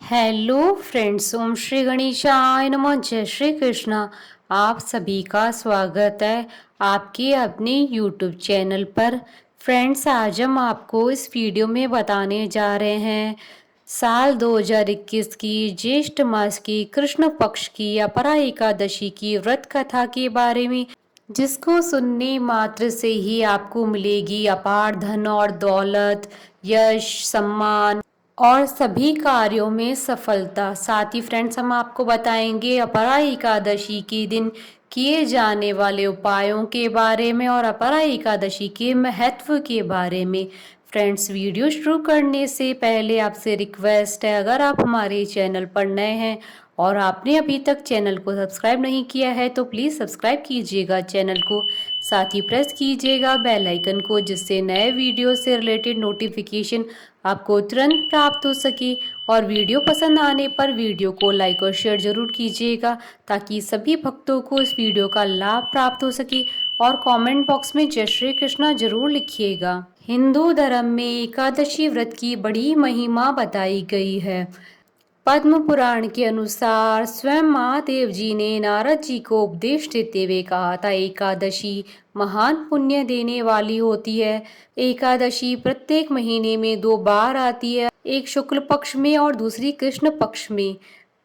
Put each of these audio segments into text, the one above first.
Hello friends, ओम श्री गणेशाय नमः। जय श्री कृष्णा। आप सभी का स्वागत है आपके अपने यूट्यूब चैनल पर। फ्रेंड्स, आज हम आपको इस वीडियो में बताने जा रहे हैं साल 2021 की ज्येष्ठ मास की कृष्ण पक्ष की अपरा एकादशी की व्रत कथा के बारे में, जिसको सुनने मात्र से ही आपको मिलेगी अपार धन और दौलत, यश, सम्मान और सभी कार्यों में सफलता। साथ ही फ्रेंड्स, हम आपको बताएंगे अपरा एकादशी के दिन किए जाने वाले उपायों के बारे में और अपरा एकादशी के महत्व के बारे में। फ्रेंड्स, वीडियो शुरू करने से पहले आपसे रिक्वेस्ट है, अगर आप हमारे चैनल पर नए हैं और आपने अभी तक चैनल को सब्सक्राइब नहीं किया है तो प्लीज़ सब्सक्राइब कीजिएगा चैनल को। साथ ही प्रेस कीजिएगा बेल आइकन को, जिससे नए वीडियो से रिलेटेड नोटिफिकेशन आपको तुरंत प्राप्त हो सके। और वीडियो पसंद आने पर वीडियो को लाइक और शेयर जरूर कीजिएगा, ताकि सभी भक्तों को इस वीडियो का लाभ प्राप्त हो सके। और कमेंट बॉक्स में जय श्री कृष्णा जरूर लिखिएगा। हिंदू धर्म में एकादशी व्रत की बड़ी महिमा बताई गई है। पद्म पुराण के अनुसार स्वयं महादेव जी ने नारद जी को उपदेश देते हुए कहा था, एकादशी महान पुण्य देने वाली होती है। एकादशी प्रत्येक महीने में 2 बार आती है, एक शुक्ल पक्ष में और दूसरी कृष्ण पक्ष में।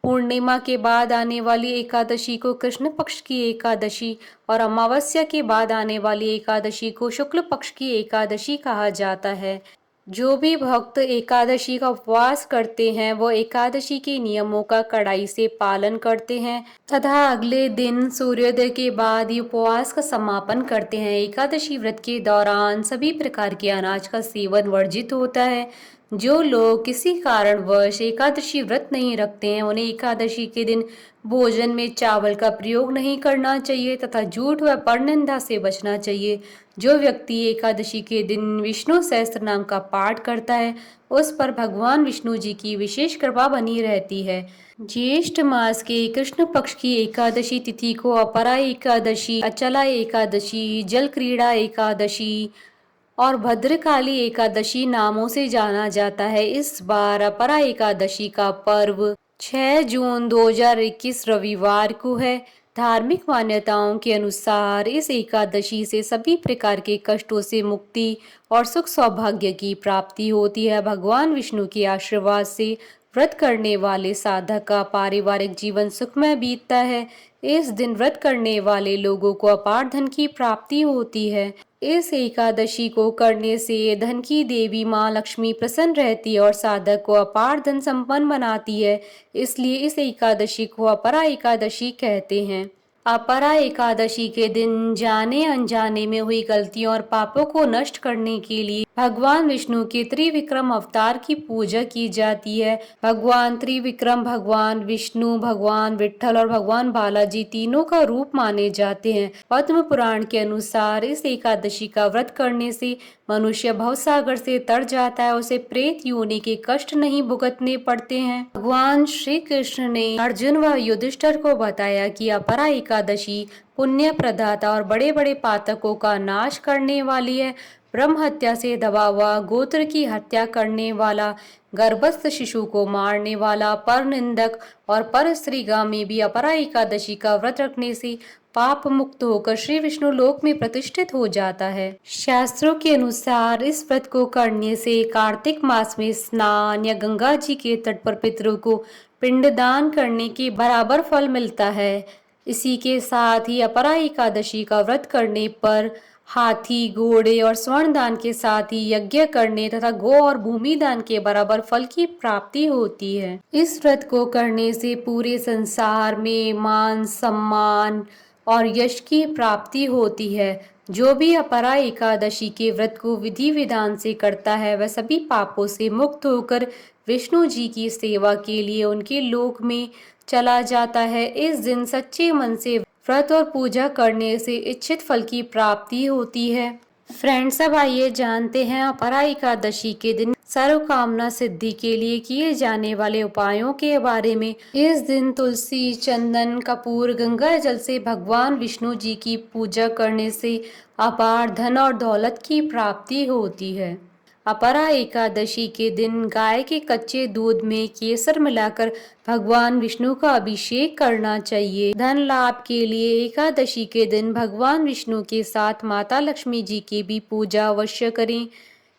पूर्णिमा के बाद आने वाली एकादशी को कृष्ण पक्ष की एकादशी और अमावस्या के बाद आने वाली एकादशी को शुक्ल पक्ष की एकादशी कहा जाता है। जो भी भक्त एकादशी का उपवास करते हैं वो एकादशी के नियमों का कड़ाई से पालन करते हैं तथा अगले दिन सूर्योदय के बाद ही उपवास का समापन करते हैं। एकादशी व्रत के दौरान सभी प्रकार के अनाज का सेवन वर्जित होता है। जो लोग किसी कारणवश एकादशी व्रत नहीं रखते हैं उन्हें एकादशी के दिन भोजन में चावल का प्रयोग नहीं करना चाहिए तथा झूठ व परनिंदा से बचना चाहिए। जो व्यक्ति एकादशी के दिन विष्णु सहस्त्र नाम का पाठ करता है उस पर भगवान विष्णु जी की विशेष कृपा बनी रहती है। ज्येष्ठ मास के कृष्ण पक्ष की एकादशी तिथि को अपरा एकादशी, अचला एकादशी, जल क्रीड़ा एकादशी और भद्रकाली एकादशी नामों से जाना जाता है। इस बार अपरा एकादशी का पर्व 6 जून 2021 रविवार को है। धार्मिक मान्यताओं के अनुसार इस एकादशी से सभी प्रकार के कष्टों से मुक्ति और सुख सौभाग्य की प्राप्ति होती है। भगवान विष्णु के आशीर्वाद से व्रत करने वाले साधक का पारिवारिक जीवन सुखमय बीतता है। इस दिन व्रत करने वाले लोगों को अपार धन की प्राप्ति होती है। इस एकादशी को करने से धन की देवी माँ लक्ष्मी प्रसन्न रहती है और साधक को अपार धन संपन्न बनाती है। इसलिए इस एकादशी को अपरा एकादशी कहते हैं। अपरा एकादशी के दिन जाने अनजाने में हुई गलतियों और पापों को नष्ट करने के लिए भगवान विष्णु के त्रिविक्रम अवतार की पूजा की जाती है। भगवान त्रिविक्रम भगवान विष्णु, भगवान विट्ठल और भगवान बालाजी तीनों का रूप माने जाते हैं। पद्म पुराण के अनुसार इस एकादशी का व्रत करने से मनुष्य भवसागर से तर जाता है, उसे प्रेत योनि के कष्ट नहीं भुगतने पड़ते हैं। भगवान श्री कृष्ण ने अर्जुन व युधिष्ठिर को बताया कि अपरा एकादशी पुण्य प्रदाता और बड़े बड़े पातकों का नाश करने वाली है। ब्रह्म हत्या से दबा हुआ, गोत्र की हत्या करने वाला, गर्भस्थ शिशु को मारने वाला, पर निंदक और पर स्त्रीगामी भी अपरा एकादशी का व्रत रखने से पाप मुक्त होकर श्री विष्णु लोक में प्रतिष्ठित हो जाता है। शास्त्रों के अनुसार इस व्रत को करने से कार्तिक मास में स्नान या गंगा जी के तट पर पितरों को पिंडदान करने के बराबर फल मिलता है। इसी के साथ ही अपरा एकादशी का व्रत करने पर हाथी, घोड़े और स्वर्ण दान के साथ ही यज्ञ करने तथा गो और भूमि दान के बराबर फल की प्राप्ति होती है। इस व्रत को करने से पूरे संसार में मान, सम्मान और यश की प्राप्ति होती है। जो भी अपरा एकादशी के व्रत को विधि विधान से करता है वह सभी पापों से मुक्त होकर विष्णु जी की सेवा के लिए उनके लोक में चला जाता है। इस दिन सच्चे मन से व्रत और पूजा करने से इच्छित फल की प्राप्ति होती है। फ्रेंड्स, अब आइए जानते हैं अपरा एकादशी के दिन सर्व कामना सिद्धि के लिए किए जाने वाले उपायों के बारे में। इस दिन तुलसी, चंदन, कपूर, गंगा जल से भगवान विष्णु जी की पूजा करने से अपार धन और दौलत की प्राप्ति होती है। अपरा एकादशी के दिन गाय के कच्चे दूध में केसर मिलाकर भगवान विष्णु का अभिषेक करना चाहिए। धन लाभ के लिए एकादशी के दिन भगवान विष्णु के साथ माता लक्ष्मी जी की भी पूजा अवश्य करें।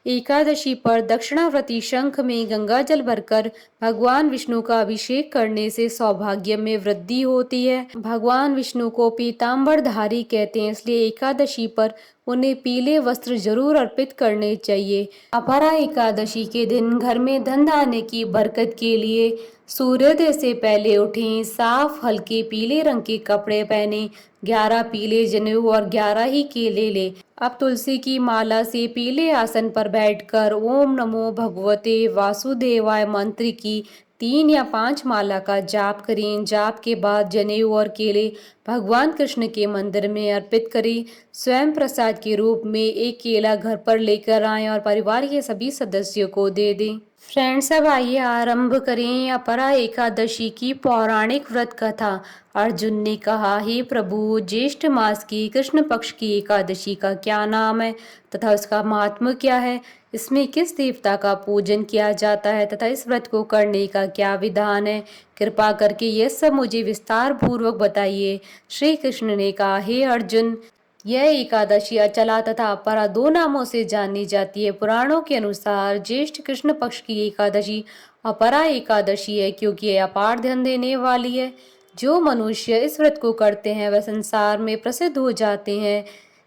एकादशी पर दक्षिणावर्ती शंख में गंगा जल भरकर भगवान विष्णु का अभिषेक करने से सौभाग्य में वृद्धि होती है। भगवान विष्णु को पीताम्बरधारी कहते हैं, इसलिए एकादशी पर उन्हें पीले वस्त्र जरूर अर्पित करने चाहिए। अपरा एकादशी के दिन घर में धन आने की बरकत के लिए सूर्योदय से पहले उठें, साफ हल्के पीले रंग के कपड़े पहने, 11 पीले जनेऊ और 11 ही केले ले। अब तुलसी की माला से पीले आसन पर बैठकर ओम नमो भगवते वासुदेवाय मंत्र की 3 या 5 माला का जाप करें। जाप के बाद जनेऊ और केले भगवान कृष्ण के मंदिर में अर्पित करें। स्वयं प्रसाद के रूप में एक केला घर पर लेकर आएं और परिवार के सभी सदस्यों को दे दें। फ्रेंड्स, अब आइए आरंभ करें अपरा एकादशी की पौराणिक व्रत कथा। अर्जुन ने कहा, हे प्रभु, ज्येष्ठ मास की कृष्ण पक्ष की एकादशी का क्या नाम है तथा उसका महात्म्य क्या है? इसमें किस देवता का पूजन किया जाता है तथा इस व्रत को करने का क्या विधान है? कृपा करके यह सब मुझे विस्तार पूर्वक बताइए। श्री कृष्ण ने कहा, हे अर्जुन, यह एकादशी अचला तथा अपरा 2 नामों से जानी जाती है। पुराणों के अनुसार ज्येष्ठ कृष्ण पक्ष की एकादशी अपरा एकादशी है, क्योंकि यह अपार धन देने वाली है। जो मनुष्य इस व्रत को करते हैं वह संसार में प्रसिद्ध हो जाते हैं।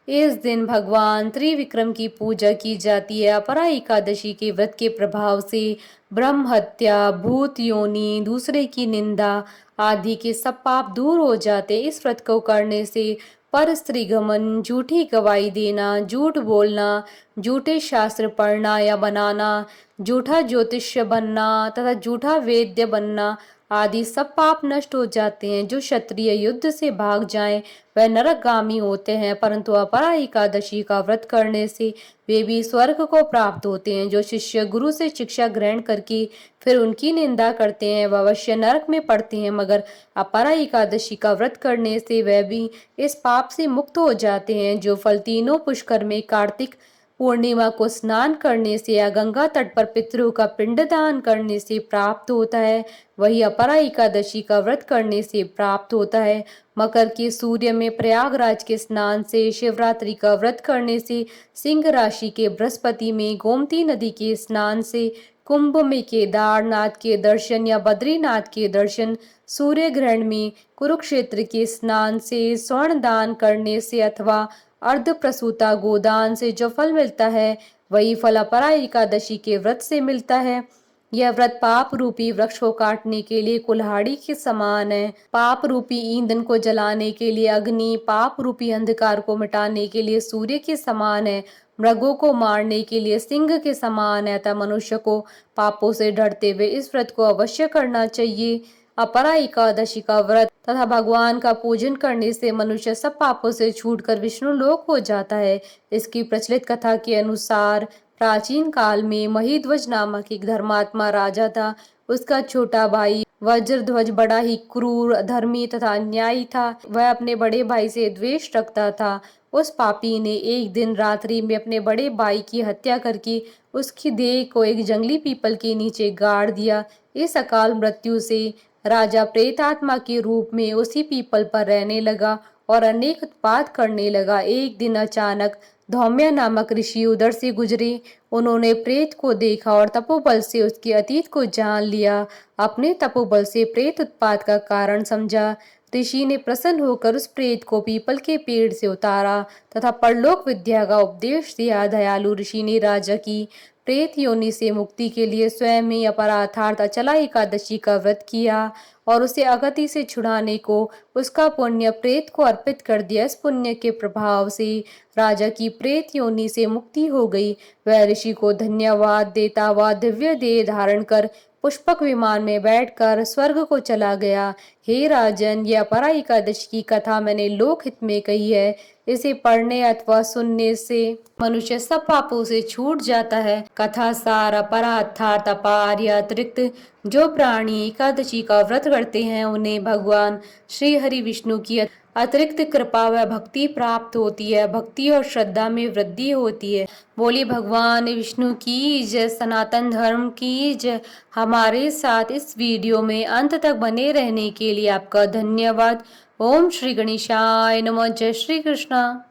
इस दिन भगवान त्रिविक्रम की पूजा की जाती है। अपरा एकादशी के व्रत के प्रभाव से ब्रह्म हत्या, भूत योनि, दूसरे की निंदा आदि के सब पाप दूर हो जाते हैं। इस व्रत को करने से पर स्त्री गमन, झूठी गवाही देना, झूठ बोलना, झूठे शास्त्र पढ़ना या बनाना, झूठा ज्योतिष्य बनना तथा झूठा वैद्य बनना आदि सब पाप नष्ट हो जाते हैं। जो क्षत्रिय युद्ध से भाग जाएं वह नरकगामी होते हैं, परंतु अपरा एकादशी का व्रत करने से वे भी स्वर्ग को प्राप्त होते हैं। जो शिष्य गुरु से शिक्षा ग्रहण करके फिर उनकी निंदा करते हैं वह अवश्य नरक में पड़ते हैं, मगर अपरा एकादशी का व्रत करने से वह भी इस पाप से मुक्त हो जाते हैं। जो फल तीनों पुष्कर में कार्तिक पूर्णिमा को स्नान करने से या गंगा तट पर पितरों का पिंडदान करने से प्राप्त होता है, वही अपरा एकादशी का व्रत करने से प्राप्त होता है। मकर के सूर्य में प्रयागराज के स्नान से, शिवरात्रि का व्रत करने से, सिंह राशि के बृहस्पति में गोमती नदी के स्नान से, कुंभ में केदारनाथ के दर्शन या बद्रीनाथ के दर्शन, सूर्य ग्रहण में कुरुक्षेत्र के स्नान से, स्वर्ण दान करने से अथवा अर्ध प्रसूता गोदान से जो फल मिलता है वही फल अपरा एकादशी के व्रत से मिलता है। यह व्रत पाप रूपी वृक्ष को काटने के लिए कुल्हाड़ी के समान है। पाप रूपी ईंधन को जलाने के लिए अग्नि, पाप रूपी अंधकार को मिटाने के लिए सूर्य के समान है, मृगों को मारने के लिए सिंह के समान है। अतः मनुष्य को पापों से डरते हुए इस व्रत को अवश्य करना चाहिए। अपरा एकादशी का व्रत तथा भगवान का पूजन करने से मनुष्य सब पापों से छूटकर विष्णु लोक हो जाता है। इसकी प्रचलित कथा के अनुसार प्राचीन काल में महिध्वज नामक एक धर्मात्मा राजा था। उसका छोटा भाई वज्रध्वज बड़ा ही क्रूर, अधर्मी तथा अन्यायी था। वह अपने बड़े भाई से द्वेष रखता था। उस पापी ने एक दिन रात्रि में अपने बड़े भाई की हत्या करके उसकी देह को एक जंगली पीपल के नीचे गाड़ दिया। इस अकाल मृत्यु से राजा प्रेतात्मा के रूप में उसी पीपल पर रहने लगा और अनेक उत्पात करने लगा। एक दिन अचानक धौम्य नामक ऋषि उधर से गुजरे। उन्होंने प्रेत को देखा और तपोबल से उसके अतीत को जान लिया। अपने तपोबल से प्रेत उत्पात का कारण समझा। ऋषि ने प्रसन्न होकर उस प्रेत को पीपल के पेड़ से उतारा तथा परलोक विद्या का उपदेश दिया। दयालु ऋषि ने राजा की प्रेत योनि से मुक्ति के लिए स्वयं ही अपरा अर्थात अचला एकादशी का व्रत किया और उसे अगति से छुड़ाने को उसका पुण्य प्रेत को अर्पित कर दिया। इस पुण्य के प्रभाव से राजा की प्रेत योनि से मुक्ति हो गई। वह ऋषि को धन्यवाद देता हुआ दिव्य देह धारण कर पुष्पक विमान में बैठकर स्वर्ग को चला गया। हे राजन, यह अपरा एकादशी की कथा मैंने लोकहित में कही है। इसे पढ़ने अथवा सुनने से मनुष्य सब पापों से छूट जाता है। कथा सार अपरा अर्थात अपार या अतिरिक्त जो प्राणी एकादशी का व्रत करते हैं उन्हें भगवान श्री हरि विष्णु की अतिरिक्त कृपा व भक्ति प्राप्त होती है। भक्ति और श्रद्धा में वृद्धि होती है। बोली भगवान विष्णु की जय, सनातन धर्म की जय। हमारे साथ इस वीडियो में अंत तक बने रहने के लिए आपका धन्यवाद। ओम श्री गणेशाय नमः। जय श्री कृष्णा।